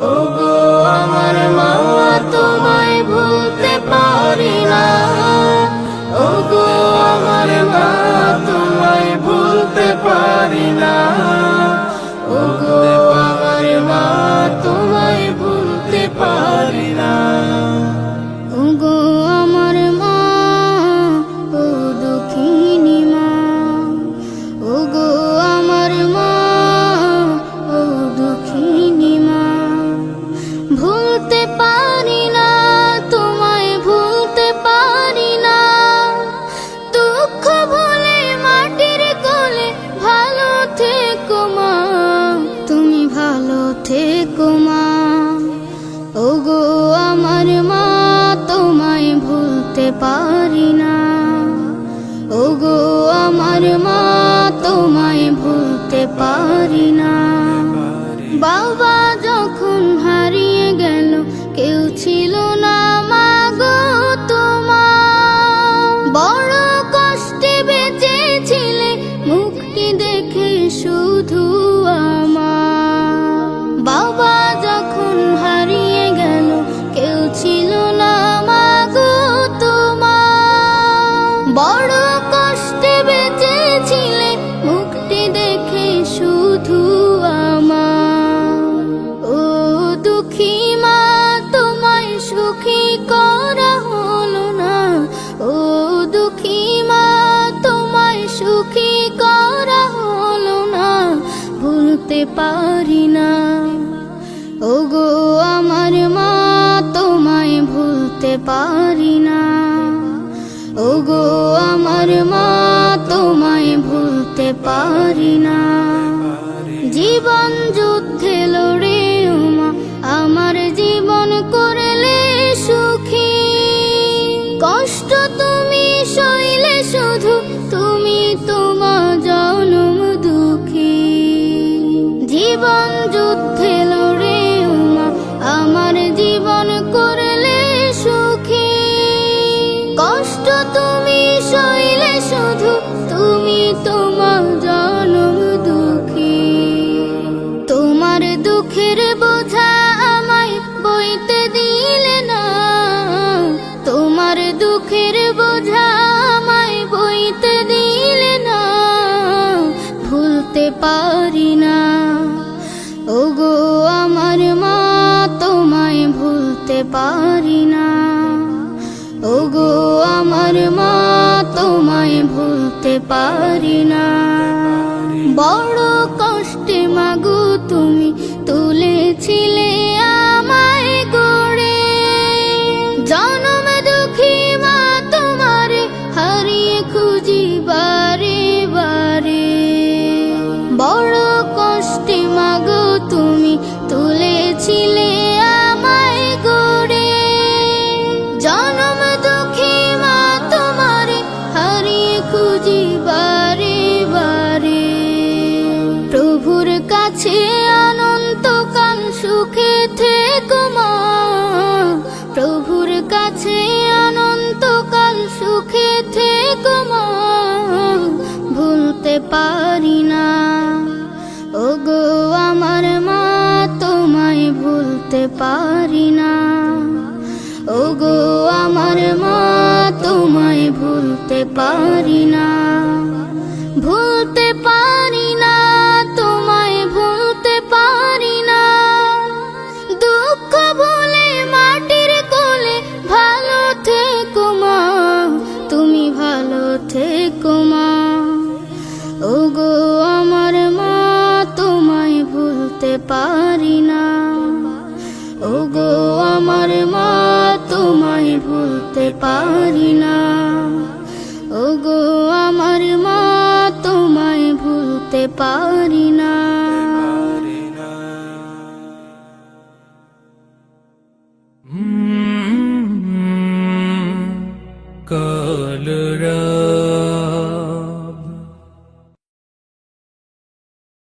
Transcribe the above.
ওগো আমার মা, তোমায় ভুলতে পারি না। ওগো আমার মা, তোমায় ভুলতে পারি না। ওগো আমার মা, তোমায় ভুলতে পারি না। ওগো আমার মা, ও দুঃখিনী মা। ওগো আমার মা, ও দুঃখিনী মা। ভুলতে পারি না, তোমায় ভুলতে পারি না। দুঃখ ভুলে মাটির কোলে ভালো থেকো মা, তুমি ভালো থেকো মা। ওগো আমার মা, তোমায় ভুলতে পারি না। ওগো আমার মা, তোমায় ভুলতে পারি না। বাবা যখন হারিয়ে গেল, কেউ ছিল না মা গো তোমার। বড় কষ্টে বেঁচেছিলে, মুখটি দেখে শুধু আমার। বাবা যখন হারিয়ে গেল, কেউ ছিল না মা গো তোমার। বড় কষ্টে বেঁচেছিলে, মুখটি দেখে শুধু আমার। ও দুঃখী মা, তোমায় সুখী করা হলো না। ও দুঃখী মা, তোমায় সুখী করা হলো না। ভুলতে পারি না। ওগো আমার মা, তোমায় ভুলতে পারি না। ওগো আমার মা, তোমায় ভুলতে পারি না। জীবন যুদ্ধে লড়ে মা, আমার জীবন করলে সুখী। কষ্ট তুমি সইলে শুধু, তুমি তোমার জনম দুঃখী। জীবন যুদ্ধে লড়ে মা, আমার জীবন করলে সুখী। কষ্ট তুমি সইলে শুধু, তুমি তোমার জনম দুঃখী। তোমার দুঃখের বোঝা আমায় বইতে দিলে না। তোমার দুঃখের বোঝা আমায় বইতে দিলে না। ভুলতে পারি না। ওগো আমার মা, তোমায় ভুলতে পারি না। ওগো আমার মা, তোমায় ভুলতে পারি না। বড় কষ্টে মাগো তুমি তুলেছিলে আমায় গড়ে। জনম দুঃখী মা, তোমারে হারিয়ে খুঁজি বারে বারে। বড় কষ্টে মাগো তুমি তুলেছিলে আমায় গড়ে। জনম দুঃখী মা, তোমারে হারিয়ে খুঁজি বারে বারে। প্রভুর কাছে অনন্তকাল সুখে থেকো মা। প্রভুর কাছে অনন্তকাল সুখে থেকো মা। ভুলতে পারি না। ওগো আমার মা, তোমায় ভুলতে পারি না। ওগো আমার মা, তোমায় ভুলতে পারি না। ভুলতে পারি না, তোমায় ভুলতে পারি না। দুঃখ ভুলে মাটির কোলে ভালো থেকো মা, তুমি ভালো থেকো মা। ওগো আমার মা, তোমায় ভুলতে পারি না। ওগো আমার মা, তোমায় ভুলতে পারি না। ওগো আমার মা, তোমায় ভুলতে পারি না।